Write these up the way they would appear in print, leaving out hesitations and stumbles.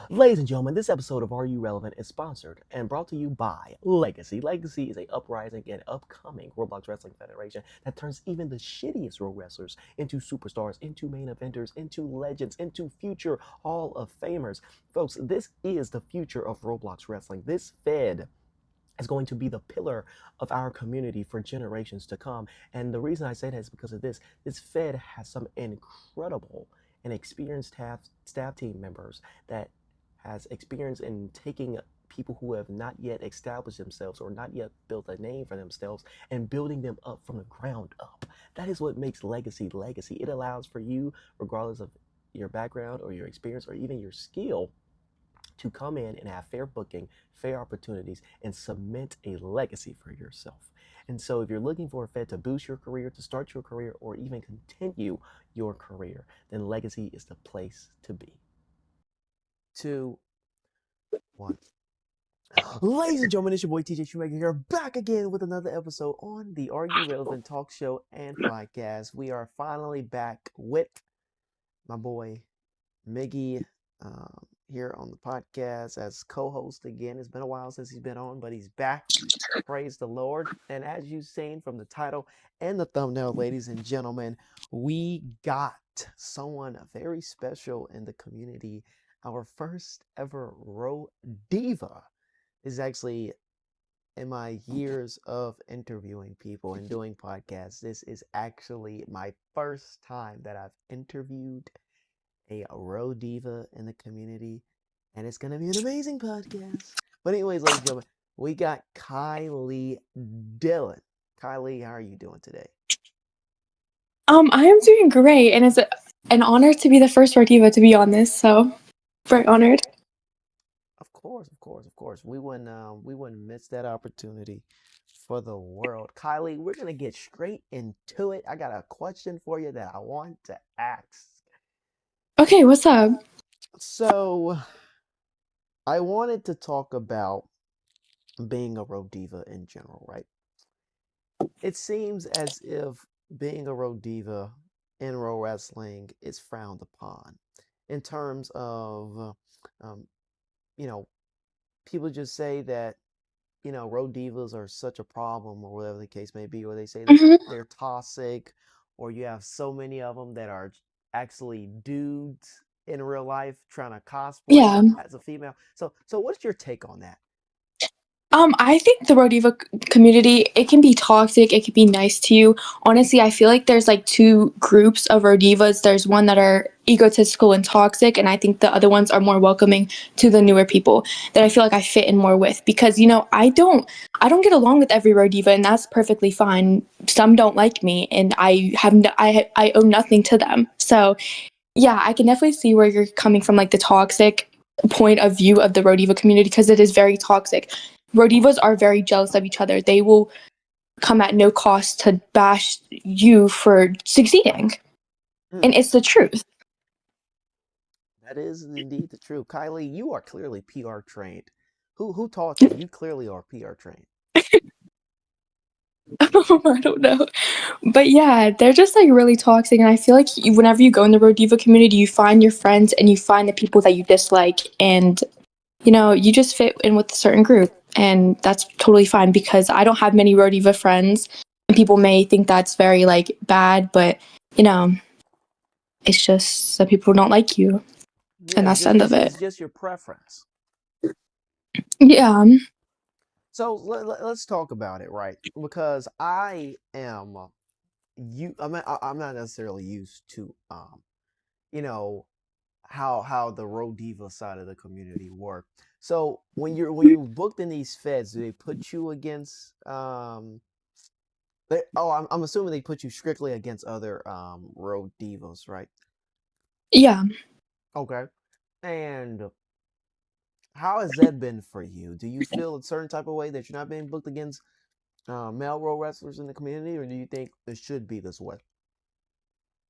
Ladies and gentlemen, this episode of Are You Relevant is sponsored and brought to you by Legacy. Legacy is a uprising and upcoming Roblox Wrestling Federation that turns even the shittiest pro wrestlers into superstars, into main eventers, into legends, into future Hall of Famers. Folks, this is the future of Roblox Wrestling. This Fed is going to be the pillar of our community for generations to come. And the reason I say that is because of this. This Fed has some incredible and experienced staff team members that has experience in taking people who have not yet established themselves or not yet built a name for themselves and building them up from the ground up. That is what makes legacy legacy. It allows for you, regardless of your background or your experience or even your skill, to come in and have fair booking, fair opportunities, and cement a legacy for yourself. And so, if you're looking for a Fed to boost your career, to start your career, or even continue your career, then Legacy is the place to be. 2, 1. Ladies and gentlemen, it's your boy TJ Shoemaker here, back again with another episode on the Are You Relevant talk show and podcast. We are finally back with my boy Miggy here on the podcast as co-host again. It's been a while since he's been on, but he's back. Praise the Lord. And as you've seen from the title and the thumbnail, ladies and gentlemen, we got someone very special in the community. Our first ever RO Diva is actually, in my years of interviewing people and doing podcasts, this is actually my first time that I've interviewed a RO Diva in the community, and it's gonna be an amazing podcast. But anyways, ladies and gentlemen, we got Kylee Dillion. Kylee, how are you doing today? I am doing great, and it's an honor to be the first RO Diva to be on this, so very honored. Of course, of course, of course. We wouldn't miss that opportunity for the world. Kylee, we're gonna get straight into it. I got a question for you that I want to ask. Okay, what's up? So I wanted to talk about being a RO Diva in general, right? It seems as if being a RO Diva in RO wrestling is frowned upon in terms of, um, you know, people just say that, RO Divas are such a problem or whatever the case may be, or they say that hmm they're toxic, or you have so many of them that are actually dudes in real life trying to cosplay Yeah. as a female. So what's your take on that? I think the RO Diva community, it can be toxic, it can be nice to you. Honestly, I feel like there's like two groups of RO Divas. There's one that are egotistical and toxic, and I think the other ones are more welcoming to the newer people that I feel like I fit in more with. Because I don't get along with every RO Diva, and that's perfectly fine. Some don't like me, and I owe nothing to them. So yeah, I can definitely see where you're coming from, like the toxic point of view of the RO Diva community, because it is very toxic. RO Divas are very jealous of each other. They will come at no cost to bash you for succeeding. Hmm, And it's the truth. that is indeed the truth. Kylie, you are clearly PR trained. Who taught you? You clearly are PR trained. I don't know. But yeah, they're just like really toxic. And I feel like whenever you go in the RO Diva community, you find your friends and you find the people that you dislike. And you just fit in with a certain group, and that's totally fine because I don't have many RO Diva friends, and people may think that's very like bad, but you know, it's just some people don't like you, Yeah, and it's that's the just end it's, of it. it's just your preference. Yeah. So let's talk about it, right? Because I am I'm not necessarily used to you know how the RO Diva side of the community work. So when you booked in these feds, do they put you against I'm assuming they put you strictly against other RO Divas, right? Yeah. Okay. And how has that been for you? Do you feel a certain type of way that you're not being booked against male role wrestlers in the community, or do you think it should be this way?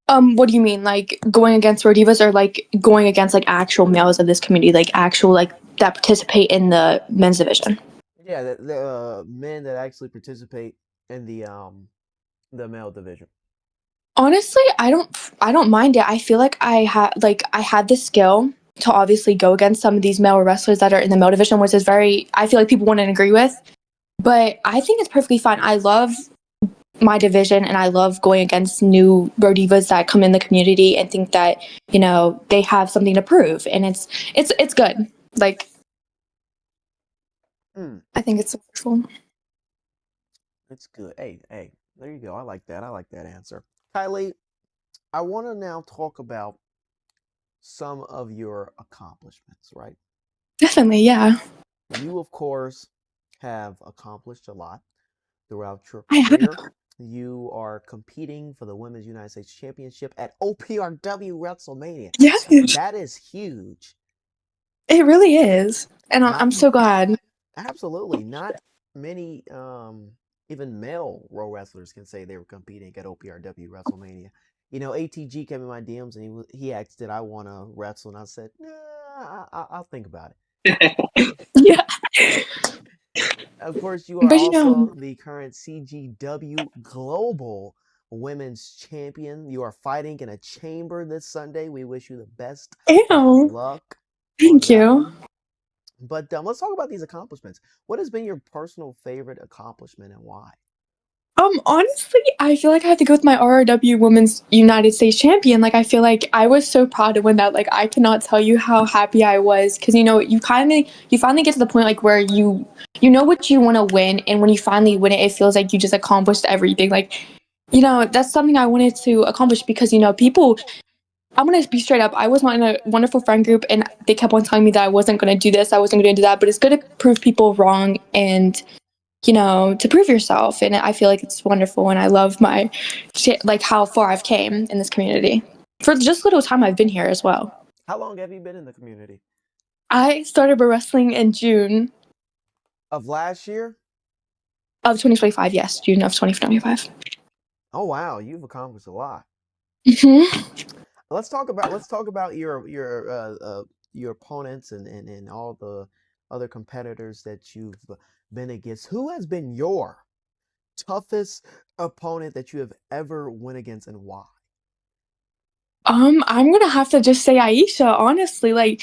What do you mean, like going against RO Divas, or like going against like actual males of this community, like actual like that participate in the men's division? Yeah, the men that actually participate in the male division. Honestly, I don't mind it. I feel like I had the skill to obviously go against some of these male wrestlers that are in the male division, which is very, I feel like people wouldn't agree with. But I think it's perfectly fine. I love my division and I love going against new Ro Divas that come in the community and think that, you know, they have something to prove. And it's good. Like, I think it's wonderful. It's good. Hey, there you go. I like that. I like that answer. Kylee, I want to now talk about some of your accomplishments, right? Definitely, yeah. You, of course, have accomplished a lot throughout your I career. have. You are competing for the Women's United States Championship at OPRW WrestleMania. Yes, That is huge. it really is. And Not I'm so glad. absolutely not many even male Raw wrestlers can say they were competing at OPRW WrestleMania. You know, ATG came in my DMs and he asked, "Did I want to wrestle?" And I said, "Nah, I'll think about it." Yeah. Of course, you are But you know, also the current CGW Global Women's Champion. You are fighting in a chamber this Sunday. We wish you the best of ew. luck on Thank that you. one. But let's talk about these accomplishments. What has been your personal favorite accomplishment and why? Honestly, I feel like I have to go with my ROW Women's United States Champion. Like, I feel like I was so proud to win that. Like, I cannot tell you how happy I was because you know you finally get to the point like where you know what you want to win, and when you finally win it, it feels like you just accomplished everything. Like, you know, that's something I wanted to accomplish because you know people. I'm gonna be straight up. I was not in a wonderful friend group, and they kept on telling me that I wasn't gonna do this, I wasn't gonna do that. But it's good to prove people wrong and you know, to prove yourself. And I feel like it's wonderful. And I love my, like how far I've came in this community for just little time I've been here as well. How long have you been in the community? I started wrestling in June Of last year? of 2025. Yes, June of 2025. Oh wow, you've accomplished a lot. Mm-hmm. Let's talk about your opponents and all the other competitors that you've been against. Who has been your toughest opponent that you have ever went against and why? I'm gonna have to just say Aisha, honestly. Like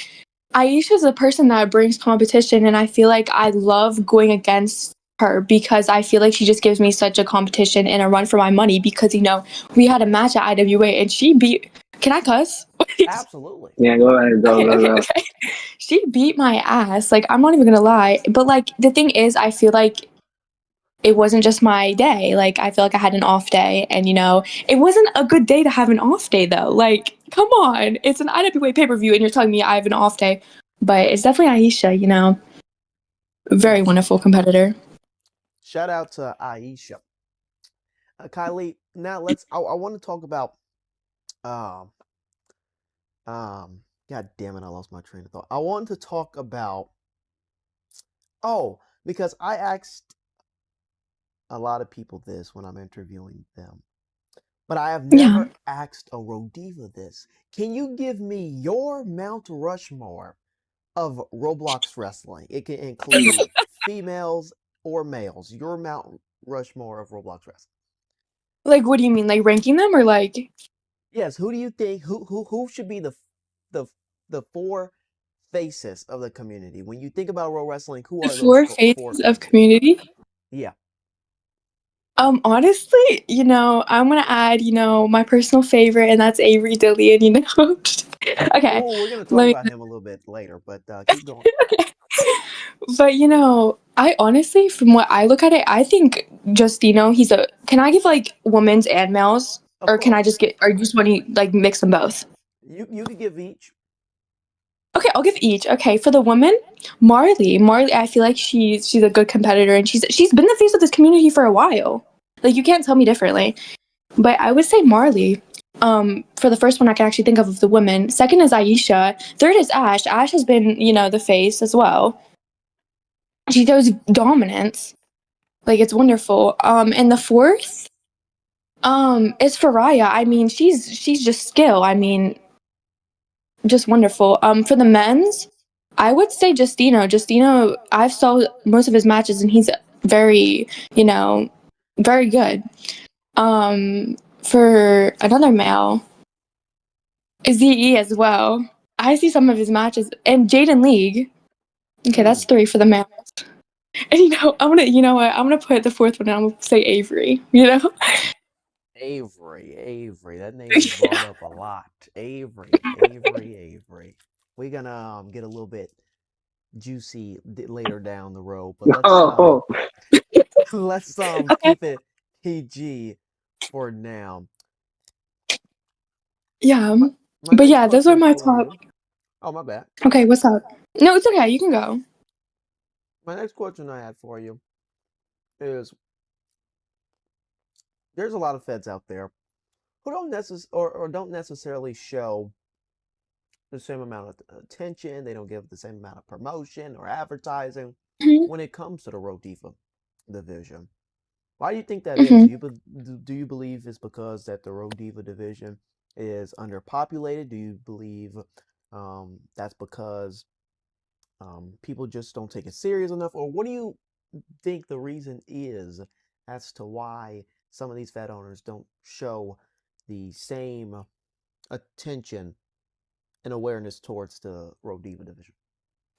Aisha's a person that brings competition and I feel like I love going against her because I feel like she just gives me such a competition and a run for my money because you know, we had a match at IWA and she beat can I cuss? Absolutely. Yeah, go ahead, Okay, go, okay, go. okay. She beat my ass. Like, I'm not even gonna lie. But, like, the thing is, I feel like it wasn't just my day. Like, I feel like I had an off day. And, you know, it wasn't a good day to have an off day, though. Like, come on. It's an IWA pay per view, and you're telling me I have an off day. But it's definitely Aisha, you know. Very Yes. wonderful competitor. Shout out to Aisha. Kylee, now I want to talk about um god damn it, I lost my train of thought. I want to talk about because I asked a lot of people this when I'm interviewing them. But I have Yeah. never asked a Rodiva this. Can you give me your Mount Rushmore of Roblox Wrestling? It can include females or males. Your Mount Rushmore of Roblox Wrestling. Like, what do you mean? Like, ranking them or like Yes. Who do you think who should be the the four faces of the community? When you think about Pro Wrestling, who the are those four four faces of faces? community? Yeah. Honestly, you know, I'm gonna add, you know, my personal favorite, and that's Avery Dillion, you know. Okay, Oh, we're gonna talk let about me. him a little bit later, but keep going. But you know, I honestly, from what I look at it, I think Justino, he's a. Can I give like women's and males, Of or can I course. just get, or just want to like mix them both? You could give each. Okay, I'll give each. Okay, for the woman, Marley. Marley, I feel like she's a good competitor, and she's been the face of this community for a while. Like you can't tell me differently. But I would say Marley. For the first one I can actually think of the women. Second is Aisha. Third is Ash. Ash has been, you know, the face as well. She shows dominance. Like it's wonderful. And the fourth, is Faraya. I mean, she's just skill. I mean, just wonderful. For the men's, I would say Justino. Justino, I've saw most of his matches and he's very, you know, very good. For another male, ZE as well. I see some of his matches, and Jaden League. Okay, that's Mm, 3 for the man. And you know what? I'm gonna put the 4th one. And I'm gonna say Avery. You know. Avery. That name is brought up a lot. Avery. We're gonna get a little bit juicy later down the road, but Oh, oh. let's Okay. keep it PG for now. Yeah. My But next yeah, those are question my for top. you. Oh, my bad. Okay, what's up? No, it's okay. You can go. My next question I had for you is: there's a lot of feds out there who don't necessarily show the same amount of attention. They don't give the same amount of promotion or advertising Hmm. when it comes to the Road Diva division. Why do you think that is? Hmm. Do you believe it's because that the Road Diva division is underpopulated? Do you believe that's because people just don't take it serious enough, or what do you think the reason is as to why some of these fed owners don't show the same attention and awareness towards the Road Diva division?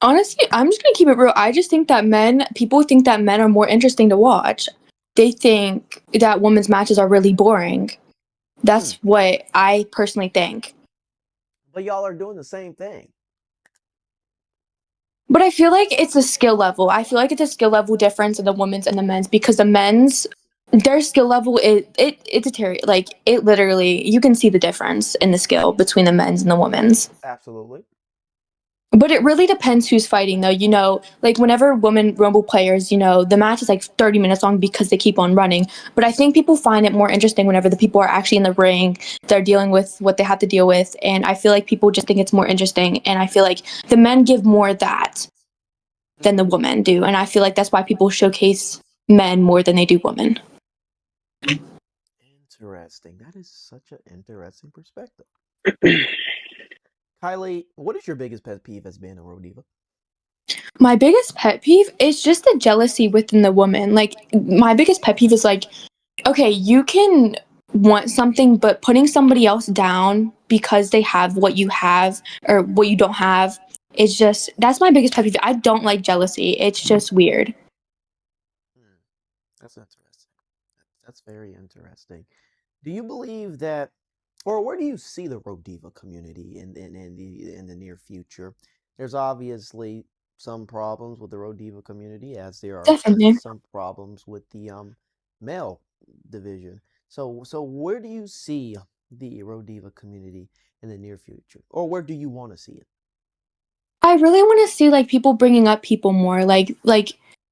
Honestly, I'm just gonna keep it real. I just think that people think that men are more interesting to watch. They think that women's matches are really boring. Hmm. That's what I personally think. But y'all are doing the same thing. But I feel like it's a skill level. I feel like it's a skill level difference in the women's and the men's because the men's their skill level it's like it literally you can see the difference in the skill between the men's and the women's. Absolutely. But it really depends who's fighting, though. Like whenever women Rumble players, the match is like 30 minutes long because they keep on running. But I think people find it more interesting whenever the people are actually in the ring, they're dealing with what they have to deal with. And I feel like people just think it's more interesting. And I feel like the men give more of that than the women do. And I feel like that's why people showcase men more than they do women. Interesting. That is such an interesting perspective. Kylie, what is your biggest pet peeve as being a Road Diva? My biggest pet peeve is just the jealousy within the woman. Like, my biggest pet peeve is like, okay, you can want something, but putting somebody else down because they have what you have or what you don't have is just that's my biggest pet peeve. I don't like jealousy. It's just weird. Hmm, that's interesting. That's very interesting. Do you believe that, or where do you see the Road Diva community in the near future? There's obviously some problems with the Road Diva community, as there are Definitely. some problems with the male division. So where do you see the Road Diva community in the near future, or where do you want to see it? I really want to see like people bringing up people more. Like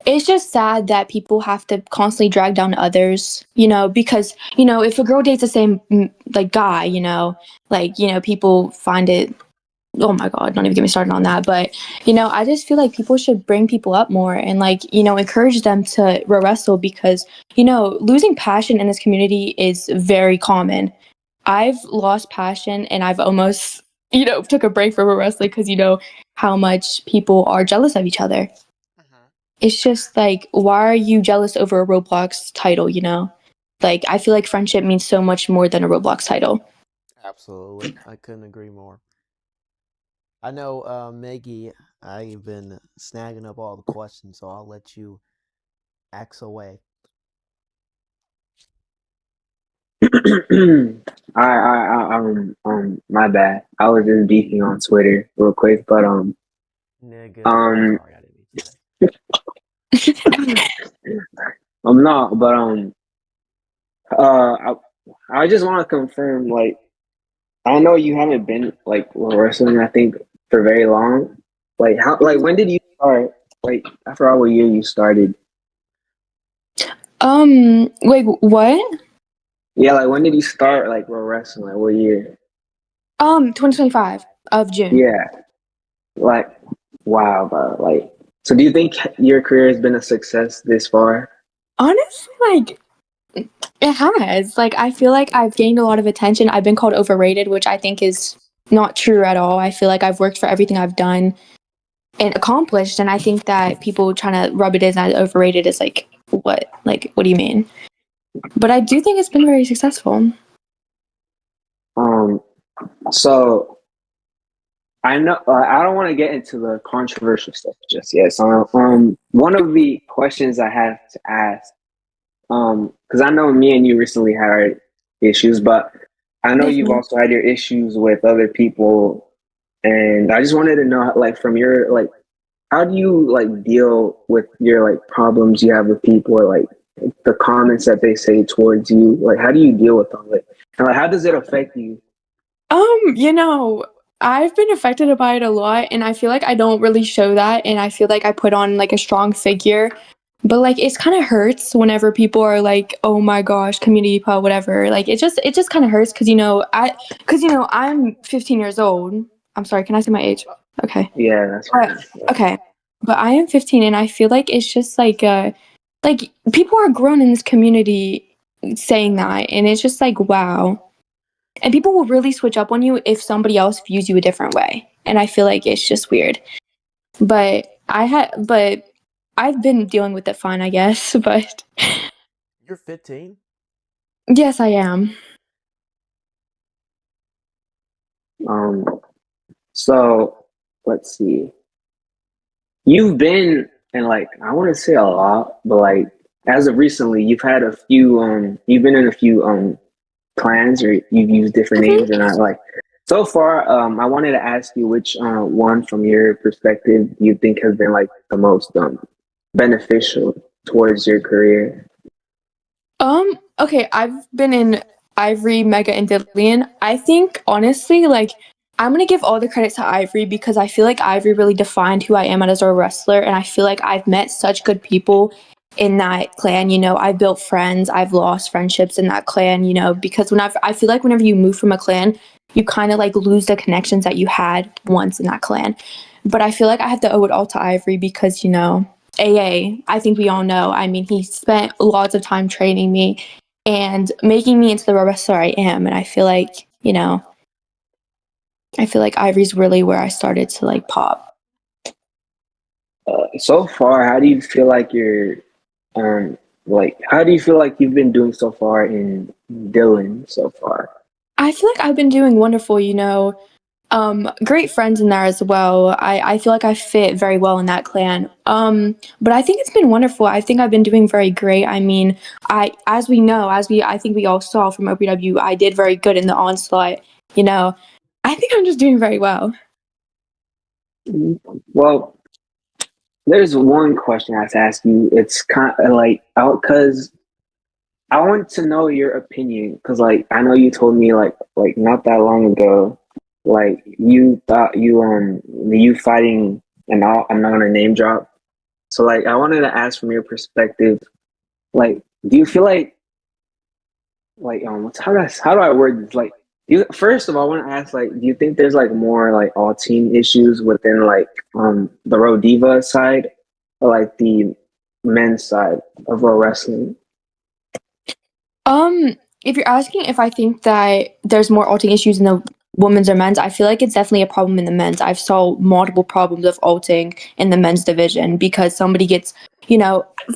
it's just sad that people have to constantly drag down others, because if a girl dates the same like guy, people find it. Oh my god, don't even get me started on that. But I just feel like people should bring people up more and like encourage them to wrestle because losing passion in this community is very common. I've lost passion and I've almost, took a break from wrestling because how much people are jealous of each other. It's just like, why are you jealous over a Roblox title? Like, I feel like friendship means so much more than a Roblox title. Absolutely, I couldn't agree more. I know, Maggie, I've been snagging up all the questions, so I'll let you axe away. My bad. I was just beefing on Twitter real quick, but Nigga, I'm um, sorry, I didn't mean to say. I'm not, but I, I just want to confirm, like, I know you haven't been like wrestling, I think, for very long. Like, when did you start? Like, I forgot what year you started. Wait, what? Yeah, like, when did you start like wrestling? Like, what year? 2025 of June. Yeah, like, wow, bro. Like, so do you think your career has been a success this far? Honestly, like, it has. Like, I feel like I've gained a lot of attention. I've been called overrated, which I think is not true at all. I feel like I've worked for everything I've done and accomplished, and I think that people trying to rub it in as overrated is like, what? Like, what do you mean? But I do think it's been very successful. Um, so I know I don't want to get into the controversial stuff just yet. So, one of the questions I have to ask, because I know me and you recently had our issues, but I know you've Mhm. also had your issues with other people, and I just wanted to know, like, from your like, how do you like deal with your like problems you have with people, or like the comments that they say towards you? Like, how do you deal with all it, and like, how does it affect you? You know, I've been affected by it a lot, and I feel like I don't really show that, and I feel like I put on like a strong figure. But like it's kind of hurts whenever people are like, "Oh my gosh, community pub, whatever." Like it just kind of hurts because I'm 15 years old. I'm sorry, can I say my age? Okay. Yeah, that's But fine. Yeah. okay. But I am 15 and I feel like it's just like people are grown in this community saying that, and it's just like wow. And people will really switch up on you if somebody else views you a different way. And I feel like it's just weird. But I've been dealing with it fine, I guess. But You're 15. yes, I am. Um, so let's see. You've been in like I want to say a lot, but like as of recently, you've been in a few clans, or you've used different names, Mhm. and I like so far. I wanted to ask you which one from your perspective you think has been like the most beneficial towards your career. Okay, I've been in Ivory, Mega, and Dillion. I think honestly, like I'm gonna give all the credit to Ivory because I feel like Ivory really defined who I am as a wrestler, and I feel like I've met such good people in that clan. I've built friends, I've lost friendships in that clan. Because I feel like whenever you move from a clan, you kind of like lose the connections that you had once in that clan. But I feel like I have to owe it all to Ivory because AA, I think we all know. I mean, he spent lots of time training me and making me into the wrestler I am. And I feel like Ivory's really where I started to like pop. So far, how do you feel like um how do you feel like you've been doing so far in Dylan so far? I feel like I've been doing wonderful. Great friends in there as well. I feel like I fit very well in that clan. But I think it's been wonderful. I think I've been doing very great. I mean, I think we all saw from OPW, I did very good in the onslaught. You know, I think I'm just doing very well. Well, there's one question I have to ask you. It's kind of like out because I want to know your opinion because like I know you told me like not that long ago, like you thought you fighting, and I'm not gonna name drop. So like I wanted to ask from your perspective, like do you feel like how do I word this? Like first of all, I want to ask, like, do you think there's like more like all team issues within like the RO Diva side, or like the men's side of RO wrestling? If you're asking if I think that there's more alting issues in the women's or men's, I feel like it's definitely a problem in the men's. I've saw multiple problems of alting in the men's division because somebody gets,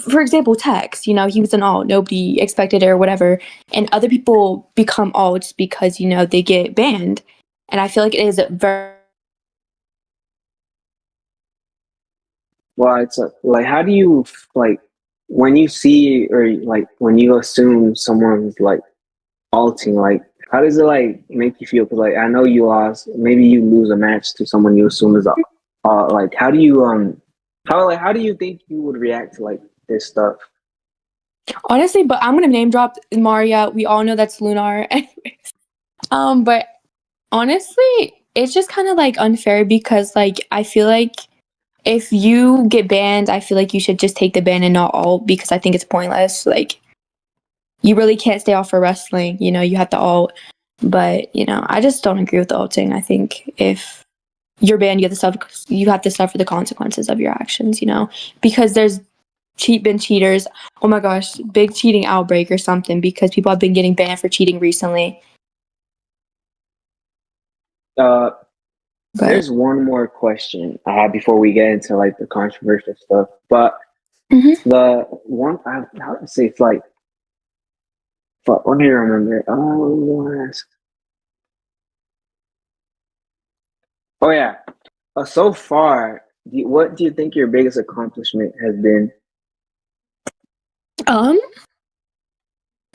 for example, Tex, he was an alt, nobody expected it or whatever, and other people become alts because they get banned, and I feel like it is very. Well, it's like how do you like when you see or like when you assume someone's like alting, like how does it like make you feel? Because like I know you lost, maybe you lose a match to someone you assume is like how do you how do you think you would react to like this stuff? Honestly, but I'm gonna name drop Maria. We all know that's Lunar. But honestly, it's just kind of like unfair because like I feel like if you get banned, I feel like you should just take the ban and not alt because I think it's pointless. Like you really can't stay off for wrestling. You have to alt. But I just don't agree with the alting. I think if you're banned, you have to suffer the consequences of your actions. Because there's been cheaters. Oh my gosh, big cheating outbreak or something because people have been getting banned for cheating recently. Uh, But there's one more question I have before we get into like the controversial stuff, but mhm. the one how to say it's like, fuck, let me remember. Oh yeah. So far, what do you think your biggest accomplishment has been? Um,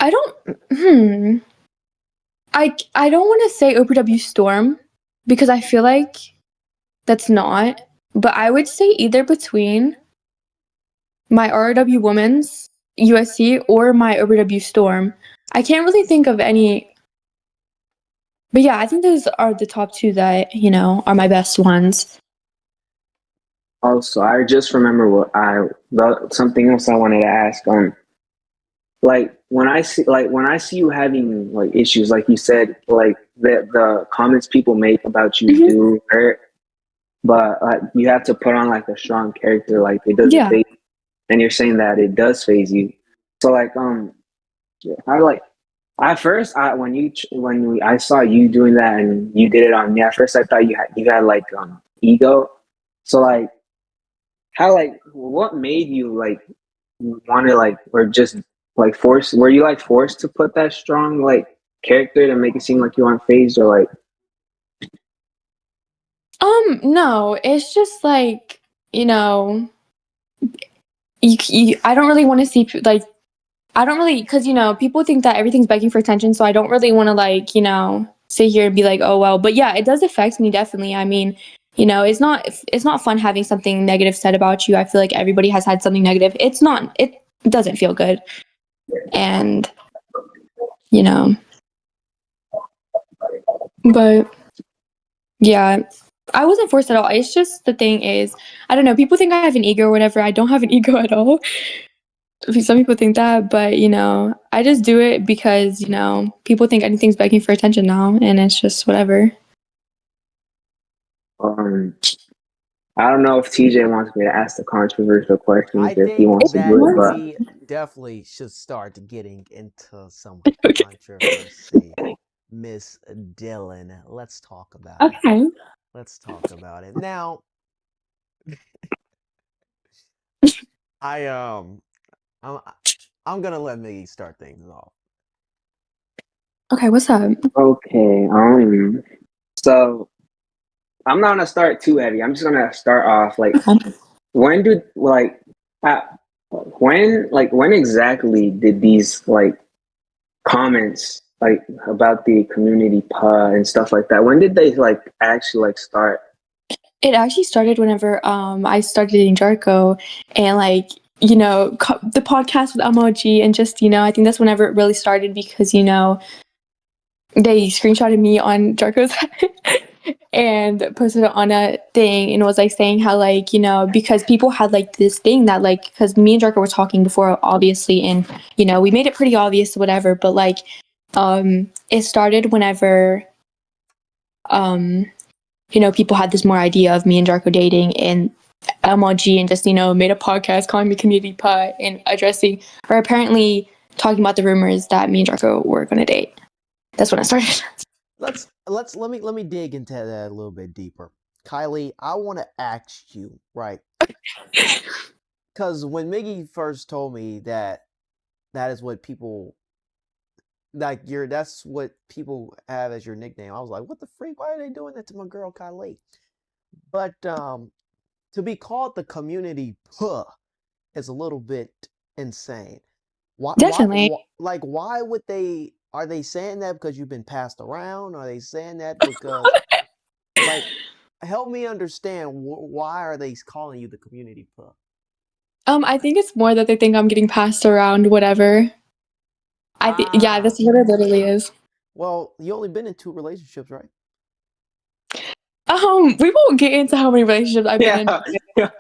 I don't. I don't want to say OPW Storm because I feel like that's not. But I would say either between my ROW Women's USC or my OPW Storm. I can't really think of any. But yeah, I think those are the top two that are my best ones. Also, I just remember something else I wanted to ask. Like when I see you having like issues, like you said, like the comments people make about you Mhm. do hurt, but you have to put on like a strong character, like it doesn't Yeah. phase. And you're saying that it does phase you. So like I like at first I saw you doing that and you did it on me. At first I thought you had like ego. So like how like what made you like want to like or just like force were you like forced to put that strong like character to make it seem like you aren't phased or like No, it's just like, I don't really want to see like I don't really, because people think that everything's begging for attention, so I don't really want to like sit here and be like, oh well. But yeah, it does affect me definitely. I mean, it's not fun having something negative said about you. I feel like everybody has had something negative. It doesn't feel good, and you know, but yeah, I wasn't forced at all. It's just the thing is, I don't know. People think I have an ego or whatever. I don't have an ego at all. Some people think that, but I just do it because people think anything's begging for attention now, and it's just whatever. um I don't know if TJ wants me to ask the controversial questions I if he think wants to that do it, but we definitely should start getting into some Okay. controversy. Miss Dylan, let's talk about it. Okay. Let's talk about it. Now, I I'm, I'm gonna let Miggy start things off. Okay. What's up? okay. So I'm not gonna start too heavy. I'm just gonna start off like Okay. when did like uh, when exactly did these like comments like about the community and stuff like that, when did they like actually like start? It actually started whenever I started dating Jarko, and like the podcast with MLG, and just I think that's whenever it really started because they screenshotted me on Jarko's and posted it on a thing and was like saying how like because people had like this thing that like because me and Jarko were talking before obviously, and we made it pretty obvious whatever, but like it started whenever people had this more idea of me and Jarko dating, and MLG and just made a podcast calling me community pie and addressing or apparently talking about the rumors that me and Jarko were going to date. That's when it started. Let me dig into that a little bit deeper. Kylee, I want to ask you, right? Because when Miggy first told me that is what people like that's what people have as your nickname, I was like, what the freak? Why are they doing that to my girl Kylee? But to be called the community puh is a little bit insane. Definitely. Like why would they? Are they saying that because you've been passed around? Are they saying that because like help me understand why are they calling you the community puh? I think it's more that they think I'm getting passed around, whatever. Yeah, Ah, that's what it literally is. well, you only been in 2 relationships, right? We won't get into how many relationships I've been in. Yeah.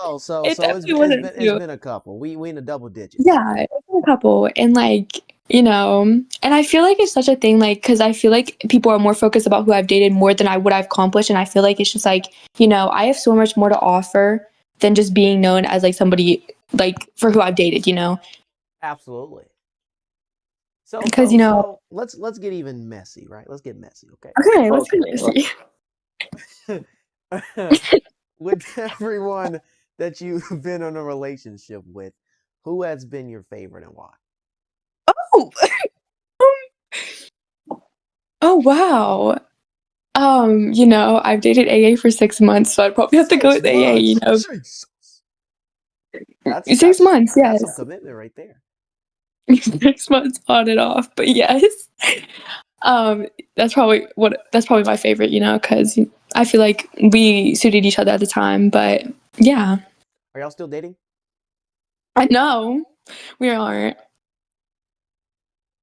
Oh, It definitely it's wasn't been two. a couple. We in the double digits. Yeah, it's been a couple, and like and I feel like it's such a thing, like because I feel like people are more focused about who I've dated more than what I've accomplished, and I feel like it's just like I have so much more to offer than just being known as like somebody like for who I've dated, Absolutely. because So let's get even messy, right? Let's get messy, okay? okay, let's Okay. see. With everyone that you've been in a relationship with, who has been your favorite and why? Oh, oh wow. I've dated AA for 6 months, so I'd probably have to go 6 with AA, months. Jesus. That's 6 months, that's some yes. commitment right there. 6 months on and off, but yes. That's probably my favorite, because I feel like we suited each other at the time, but yeah. Are y'all still dating? I know. We aren't.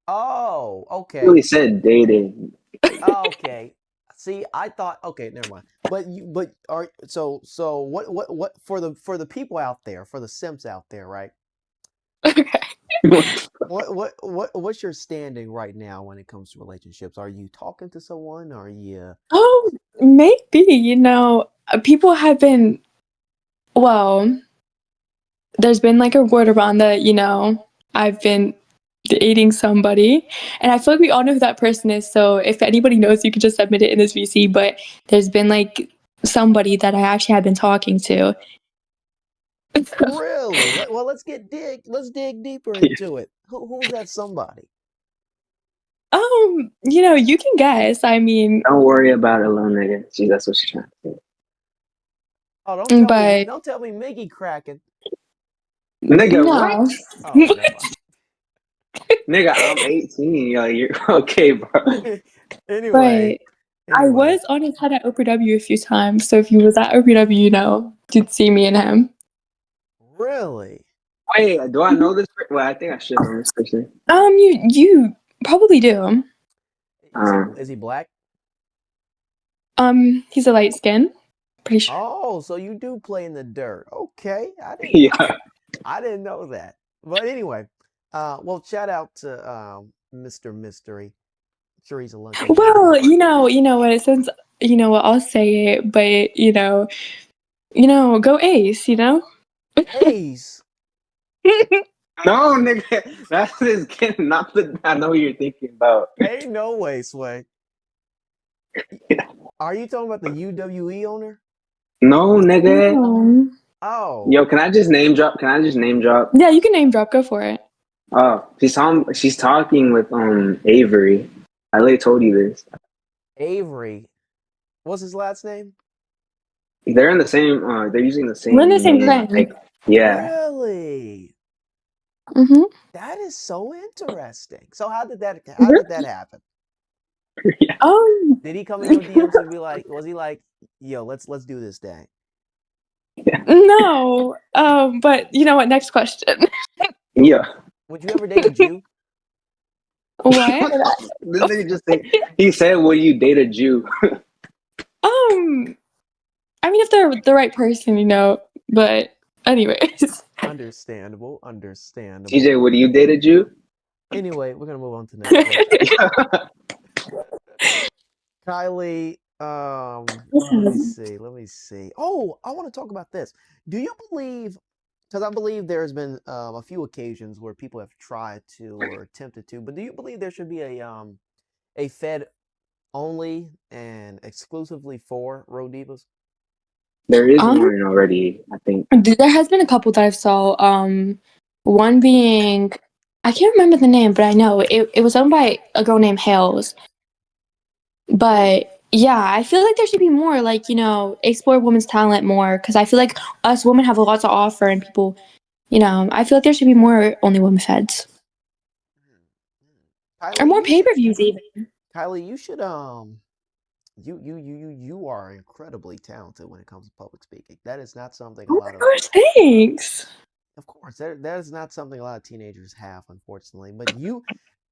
Oh, okay. Really said dating. Okay. See, I thought okay, never mind. But what for the people out there, for the simps out there, right? Okay. What's your standing right now when it comes to relationships? Are you talking to someone? Are you Oh, maybe, people have been, well, there's been like a word around that, I've been dating somebody, and I feel like we all know who that person is. So if anybody knows, you can just submit it in this VC. But there's been like somebody that I actually have been talking to. really? Well, let's dig deeper into it. Who's that somebody? You can guess. I mean, Don't worry about it alone, nigga. See, that's what she's trying to say. Oh, but don't tell me Miggy cracking. Nigga, what? no. Oh, never mind. Nigga, I'm 18. Yo, you're okay, bro. Anyway, But I was on his head at OPW a few times. So if you was at OPW, you'd see me and him. Really? Wait, do I know this? Well, I think I should know this person. You probably do. Is he black? He's a light skin. Pretty sure. Oh, so you do play in the dirt. Okay. Yeah. I didn't know that. But anyway, well, shout out to Mr. Mystery. I'm sure he's a lucky man. Well, you know what? Since I'll say it, but go Ace. Ace. No, nigga, that's his kid. Not the. I know what you're thinking about. Ain't no way, Sway. Are you talking about the UWE owner? No, nigga. No. Oh. Yo, can I just name drop? Yeah, you can name drop. Go for it. Oh, she's talking with Avery. I already told you this. Avery. What's his last name? They're in the same. They're using the same. We're in the same name. thing. Yeah. Really? Mm-hmm. That is so interesting. So how did that happen? Yeah. Did he come in your DMs and be like, was he like, yo, let's do this thing? No. But you know what? Next question. Yeah. Would you ever date a Jew? What? This nigga just said. He said, "Will you date a Jew?" I mean, if they're the right person, But anyways. Understandable. TJ, would you date a Jew? Anyway, we're gonna move on to the next question. Kylee, let me see. Oh, I want to talk about this. Do you believe? Because I believe there's been a few occasions where people have tried to or attempted to, but do you believe there should be a Fed only and exclusively for RO Divas? There is one already, I think. There has been a couple that I saw. One being, I can't remember the name, but I know it was owned by a girl named Hales. But yeah, I feel like there should be more, like, explore women's talent more, because I feel like us women have a lot to offer, and people, I feel like there should be more only women feds. Kylee, or more pay-per-views even. Kylee, you should you are incredibly talented when it comes to public speaking. That is not something a lot of thanks. Of course, that is not something a lot of teenagers have, unfortunately. But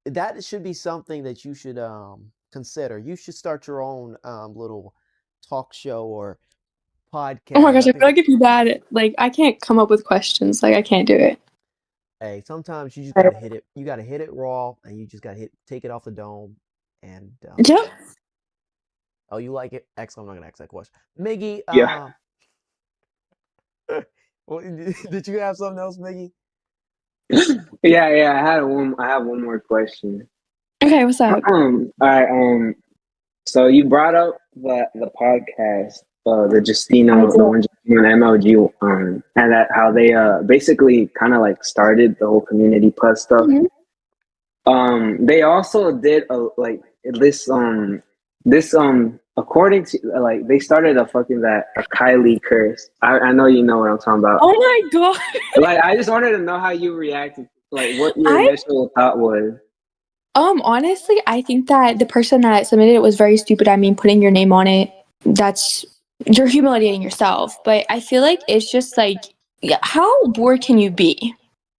that should be something that you should consider. You should start your own little talk show or podcast. Oh my gosh, I feel like if you bad, like, I can't come up with questions. Like, I can't do it. Hey, sometimes you just gotta hit it. You gotta hit it raw, and you just gotta take it off the dome. And yep. Oh, you like it? Excellent. I'm not gonna ask that question, Miggy. Yeah. Well, did you have something else, Miggy? Yeah. I have one more question. Okay, what's up? All right. So you brought up the podcast, the Justino, the one Justino and MLG, and that how they basically kind of like started the whole Community Plus stuff. Mm-hmm. They also did this according according to like they started a fucking a Kylie curse. I know you know what I'm talking about. Oh my god. Like I just wanted to know how you reacted, like what your I initial thought was. honestly, I think that the person that submitted it was very stupid. I mean, putting your name on it, that's you're humiliating yourself. But I feel like it's just like, yeah, how bored can you be?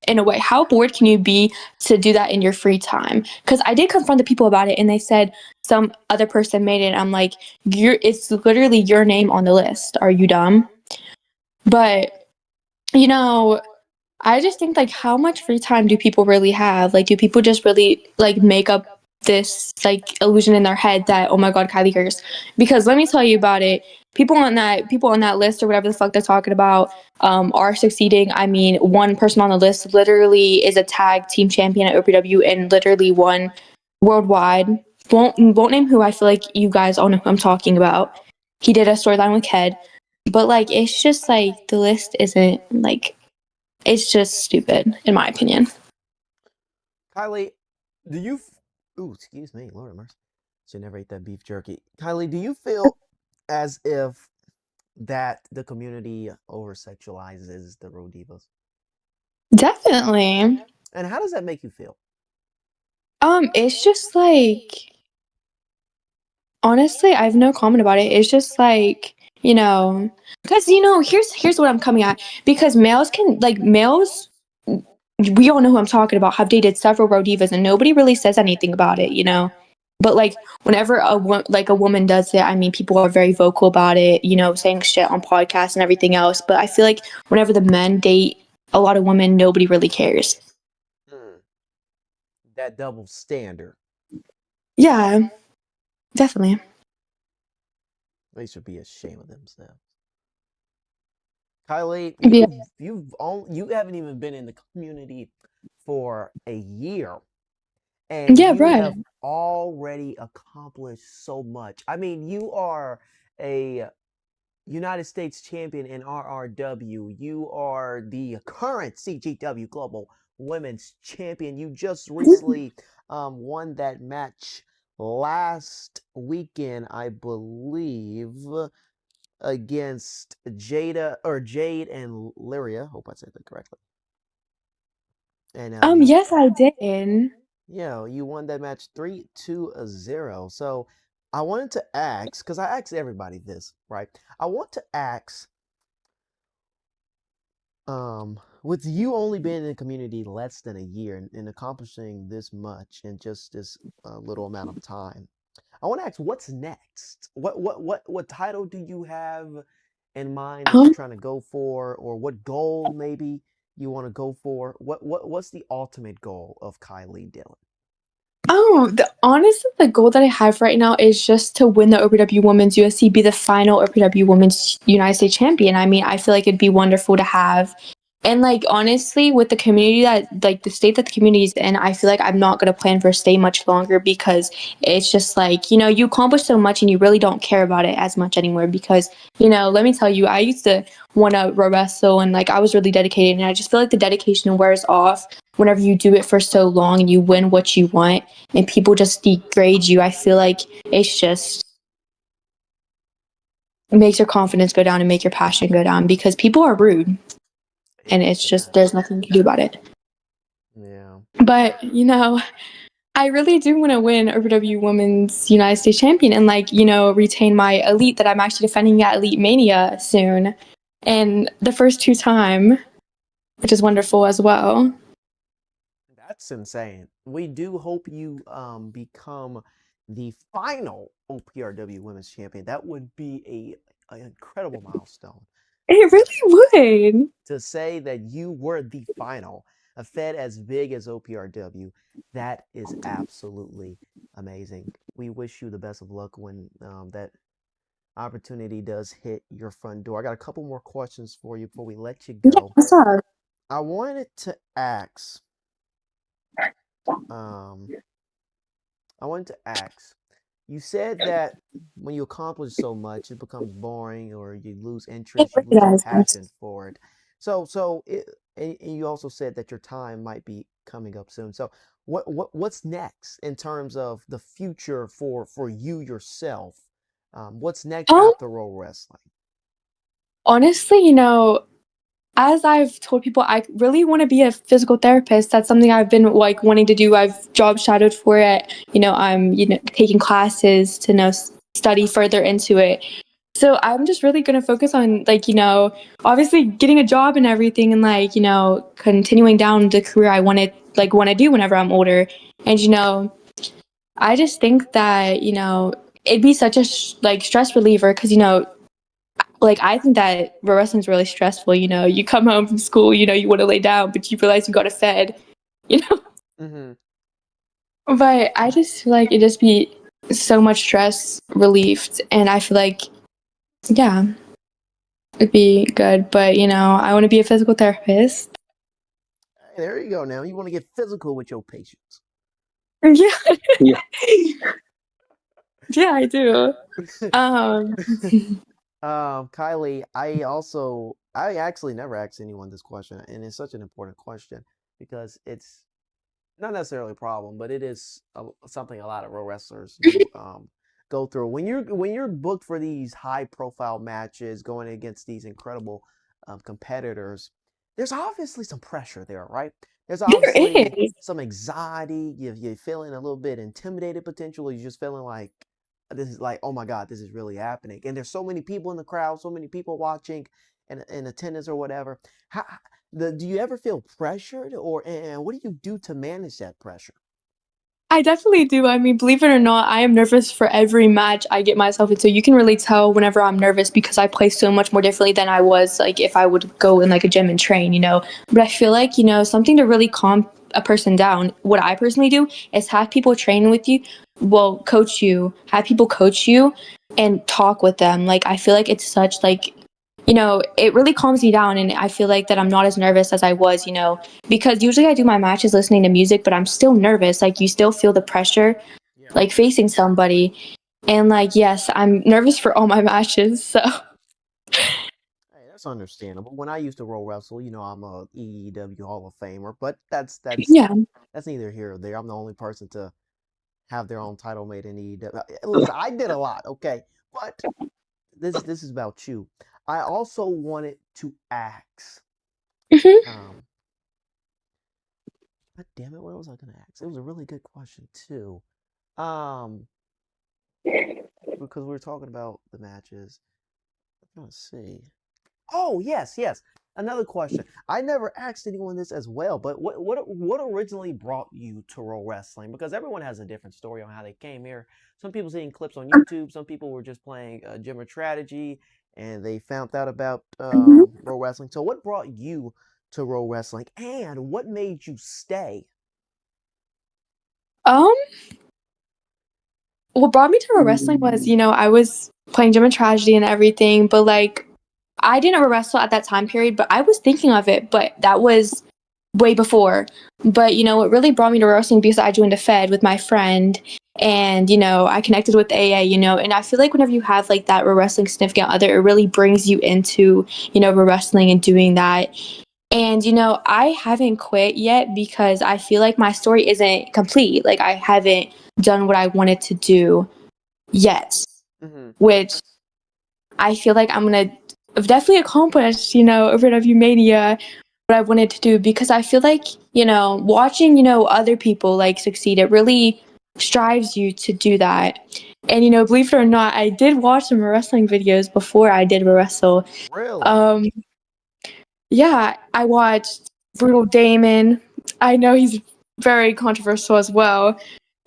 In a way, how bored can you be to do that in your free time? Because I did confront the people about it, and they said some other person made it. I'm like, it's literally your name on the list. Are you dumb? But you know, I just think like how much free time do people really have? Like do people just really like make up this like illusion in their head that oh my god, Kylie cares? Because let me tell you about it. People on that list or whatever the fuck they're talking about are succeeding. I mean, one person on the list literally is a tag team champion at OPW and literally won worldwide. Won't name who. I feel like you guys all know who I'm talking about. He did a storyline with Ked. But like it's just like the list isn't like it's just stupid, in my opinion. Kylee, do you? Ooh, excuse me, Lord of mercy. Should never eat that beef jerky. Kylee, do you feel as if that the community over sexualizes the RO Divas? Definitely. And how does that make you feel? It's just like honestly, I have no comment about it. It's just like, because here's what I'm coming at. Because males we all know who I'm talking about, have dated several RO Divas and nobody really says anything about it. But like whenever a woman does it, I mean people are very vocal about it, saying shit on podcasts and everything else. But I feel like whenever the men date a lot of women, nobody really cares. That double standard. Yeah, definitely. They should be ashamed of themselves. Kylee, Yeah. you haven't even been in the community for a year, and Yeah, you right. have already accomplished so much. I mean, you are a United States champion in RRW. You are the current CGW Global Women's Champion. You just recently won that match last weekend, I believe, against Jade and Lyria. Hope I said that correctly. And Yes, I did. you won that match 3-0. So I wanted to ask, because I asked everybody this, right? I want to ask, with you only being in the community less than a year and accomplishing this much in just this little amount of time, I want to ask, what's next? What title do you have in mind that you're Um, trying to go for, or what goal maybe you want to go for? What's the ultimate goal of Kylee Dillion? honestly, the goal that I have right now is just to win the OPW Women's USC, be the final OPW Women's United States Champion. I mean, I feel like it'd be wonderful to have. And like honestly, with the community the state that the community is in, I feel like I'm not gonna plan for stay much longer because it's just like, you accomplish so much and you really don't care about it as much anymore because, let me tell you, I used to wanna wrestle and like I was really dedicated and I just feel like the dedication wears off whenever you do it for so long and you win what you want and people just degrade you. I feel like it's just makes your confidence go down and make your passion go down because people are rude and it's just there's nothing you can do about it. Yeah. But I really do want to win OPW Women's United States Champion and retain my elite that I'm actually defending at Elite Mania soon, and the first two time, which is wonderful as well. That's insane. We do hope you become the final OPRW Women's Champion. That would be an incredible milestone. It really would. To say that you were the final, a Fed as big as OPRW, that is absolutely amazing. We wish you the best of luck when that opportunity does hit your front door. I got a couple more questions for you before we let you Yeah, go. what's up? I wanted to ask, um, you said that when you accomplish so much, it becomes boring, or you lose It interest, you really lose your does. passion for it. And you also said that your time might be coming up soon. So, what's next in terms of the future for you yourself? What's next Um, after Roll Wrestling? honestly, as I've told people, I really want to be a physical therapist. That's something I've been like wanting to do. I've job shadowed for it. I'm taking classes to study further into it. So I'm just really gonna focus on obviously getting a job and everything, and continuing down the career I want to do whenever I'm older. And I just think that it'd be such a stress reliever because I think that wrestling's really stressful. You come home from school, you want to lay down, but you realize you got a fed. You know, Mm-hmm. but I just feel like it just be so much stress relieved, and I feel like yeah, it'd be good. But I want to be a physical therapist. Hey, there you go. Now you want to get physical with your patients. Yeah, Yeah. yeah, I do. Um, Kylee, I actually never asked anyone this question, and it's such an important question because it's not necessarily a problem, but it is something a lot of pro wrestlers go through when you're booked for these high profile matches, going against these incredible competitors. There's obviously some pressure there, right? There's there obviously is. some anxiety. You're feeling a little bit intimidated, potentially. You're just feeling like this is like, oh my God, this is really happening. And there's so many people in the crowd, so many people watching and in attendance or whatever. How, do you ever feel pressured, and what do you do to manage that pressure? I definitely do. I mean, believe it or not, I am nervous for every match I get myself into. You can really tell whenever I'm nervous because I play so much more differently than I was like if I would go in like a gym and train. But I feel like, something to really calm a person down. What I personally do is have people train with you, well, coach you, have people coach you and talk with them. Like I feel like it's such it really calms me down, and I feel like that I'm not as nervous as I was, because usually I do my matches listening to music, but I'm still nervous. Like you still feel the pressure, Yeah. like facing somebody. And yes, I'm nervous for all my matches. So Hey, that's understandable. When I used to roll wrestle, I'm a EEW Hall of Famer, but yeah. that's neither here or there. I'm the only person to have their own title made in EEW. Listen, I did a lot, okay, but this is about you. I also wanted to ask, Hmm. um, God damn it, what was I gonna ask? It was a really good question too. Um, because we were talking about the matches. Let's see. Oh, yes, yes. Another question. I never asked anyone this as well, but what originally brought you to Roll Wrestling? Because everyone has a different story on how they came here. Some people seeing clips on YouTube. Some people were just playing Gym or Strategy, and they found out about Roll Wrestling. So, what brought you to Roll Wrestling, and what made you stay? Um, what brought me to pro wrestling was, I was playing Gym and Tragedy and everything, but I didn't wrestle at that time period, but I was thinking of it, but that was way before. But what really brought me to wrestling because I joined a Fed with my friend, and I connected with AA, and I feel like whenever you have like that wrestling significant other, it really brings you into wrestling and doing that. And I haven't quit yet because I feel like my story isn't complete. Like I haven't done what I wanted to do yet, Mm-hmm. which I feel like I'm gonna definitely accomplish, over at Mania what I wanted to do because I feel like, watching, other people like succeed, it really strives you to do that. And believe it or not, I did watch some wrestling videos before I did wrestle. Really? Um, yeah, I watched Brutal Damon. I know he's very controversial as well.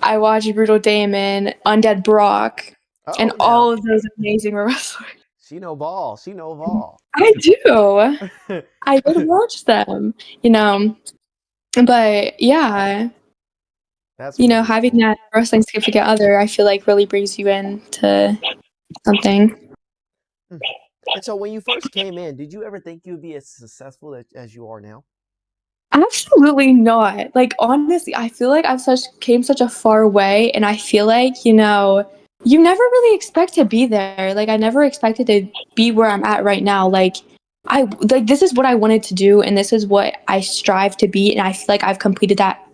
I watched Brutal Damon, Undead Brock, and Oh, all now of those amazing wrestlers. she know ball. She know ball. I do. I did watch them, but yeah, That's really having cool. that wrestling significant other, I feel like really brings you into something. Hmm. And so when you first came in, did you ever think you'd be as successful as you are now? Absolutely not. Like honestly, I feel like I've came such a far way, and I feel like you never really expect to be there. Like I never expected to be where I'm at right now. Like this is what I wanted to do, and this is what I strive to be, and I feel like I've completed that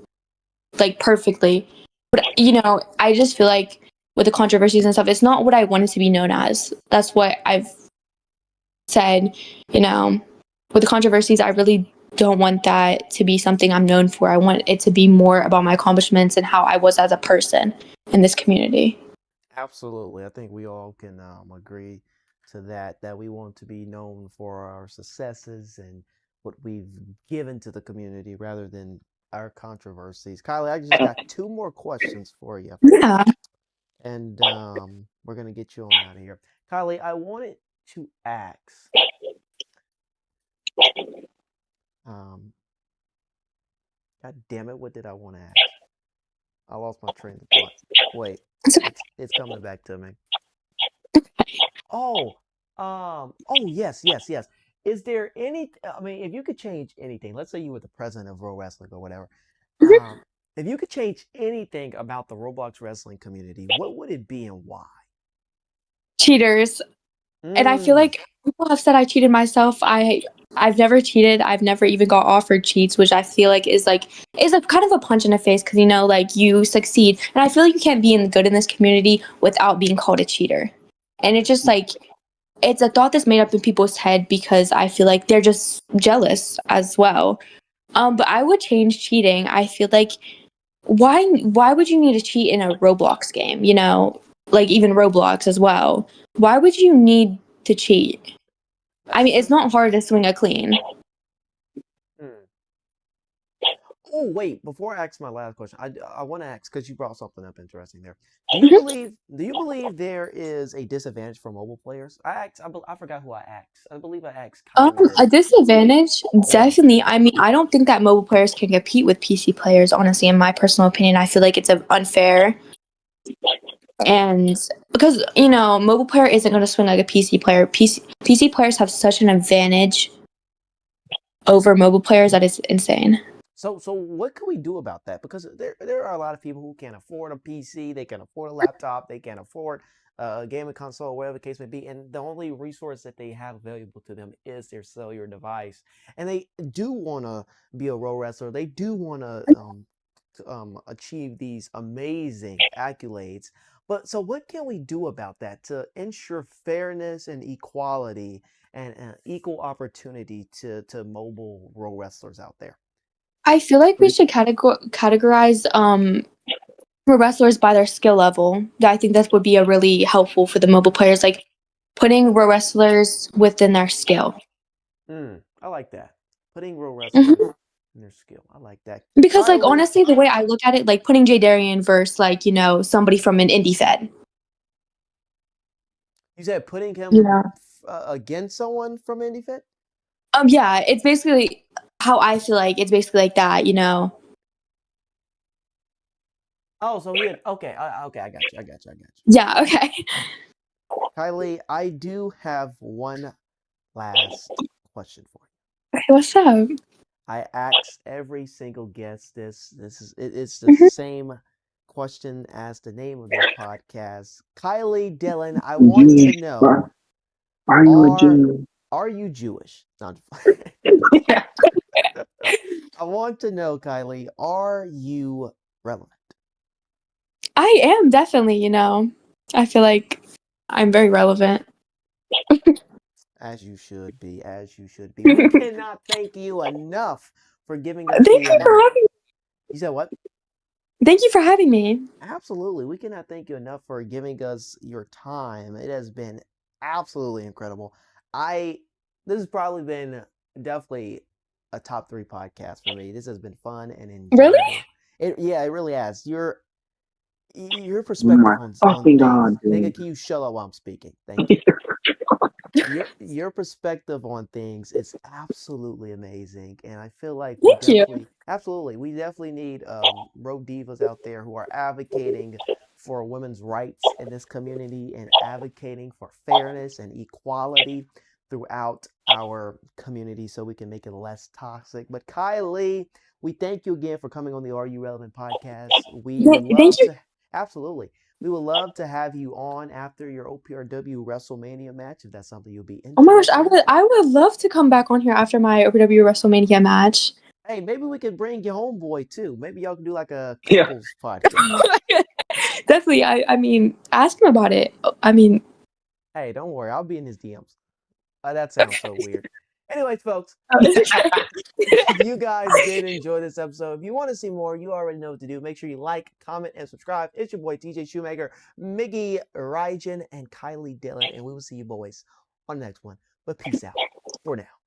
like perfectly. But I just feel like with the controversies and stuff. It's not what I wanted to be known as. That's what I've said, you know, with the controversies, I really don't want that to be something I'm known for. I want it to be more about my accomplishments and how I was as a person in this community. Absolutely. I think we all can agree to that we want to be known for our successes and what we've given to the community rather than our controversies. Kylie, I just got two more questions for you. Yeah. And we're going to get you on out of here. Kylie, I wanted to ask, God damn it, what did I want to ask? I lost my train of thought. Wait, it's coming back to me. Oh, yes. Is there any? I mean, if you could change anything, let's say you were the president of RO Wrestling or whatever. If you could change anything about the Roblox wrestling community, what would it be and why? Cheaters. And I feel like people have said I cheated myself. I've never cheated. I've never even got offered cheats, which I feel like is a kind of a punch in the face because, you know, like you succeed. And I feel like you can't be good in this community without being called a cheater. And it's just like, it's a thought that's made up in people's head because I feel like they're just jealous as well. But I would change cheating. I feel like why would you need to cheat in a Roblox game? You know, like even Roblox as well. Why would you need to cheat? I mean, it's not hard to swing a clean. Oh, wait, before I ask my last question, I want to ask, because you brought something up interesting there. Do you believe there is a disadvantage for mobile players? I forgot who I asked. I believe I asked Kylie. A disadvantage? Definitely. I mean, I don't think that mobile players can compete with PC players, honestly, in my personal opinion. I feel like it's unfair. And because, you know, mobile player isn't going to swing like a PC player. PC players have such an advantage over mobile players that it's insane. So what can we do about that? Because there are a lot of people who can't afford a PC, they can't afford a laptop, they can't afford a gaming console, whatever the case may be, and the only resource that they have available to them is their cellular device. And they do want to be a RO wrestler. They do want to achieve these amazing accolades. But so what can we do about that to ensure fairness and equality and equal opportunity to mobile RO wrestlers out there? I feel like we should categorize pro wrestlers by their skill level. I think that would be a really helpful for the mobile players, like putting pro wrestlers within their skill. I like that. Putting RO wrestlers in their skill. I like that. Because, like, honestly, the way I look at it, like putting Jay Darian versus, like, you know, somebody from an indie fed. You said putting him against someone from indie fed? Yeah, it's basically how I feel like it's basically like that, you know. Oh, so he had, okay, I got you. Yeah, okay. Kylie, I do have one last question for you. Okay, what's up? I asked every single guest it's the same question as the name of the podcast. Kylee Dillion, I want to know, are you a Jew? Are you Jewish? Not I want to know, Kylie, are you relevant? I am definitely, you know. I feel like I'm very relevant. As you should be. We cannot thank you enough for giving us Thank you for having me. You said what? Thank you for having me. Absolutely. We cannot thank you enough for giving us your time. It has been absolutely incredible. This has probably been definitely a top 3 podcast for me. This has been fun and enjoyable. Really? It really has. Your perspective on things. Nigga, can you shut up while I'm speaking? Thank you. Your perspective on things is absolutely amazing, and I feel like we definitely need RO Divas out there who are advocating for women's rights in this community and advocating for fairness and equality throughout our community so we can make it less toxic. But Kylie, we thank you again for coming on the Are You Relevant podcast. Absolutely. We would love to have you on after your OPRW WrestleMania match, if that's something you'll be interested in. Oh my gosh, I would love to come back on here after my OPRW WrestleMania match. Hey, maybe we could bring your homeboy too. Maybe y'all can do like a couples podcast. definitely. I mean, ask him about it. I mean, Hey, don't worry. I'll be in his DMs. That sounds so weird. Anyways, folks, if you guys did enjoy this episode, if you want to see more, you already know what to do. Make sure you like, comment, and subscribe. It's your boy TJ Shoemaker, Miggy, Ryjan, and Kylee Dillion, and we will see you boys on the next one. But peace out for now.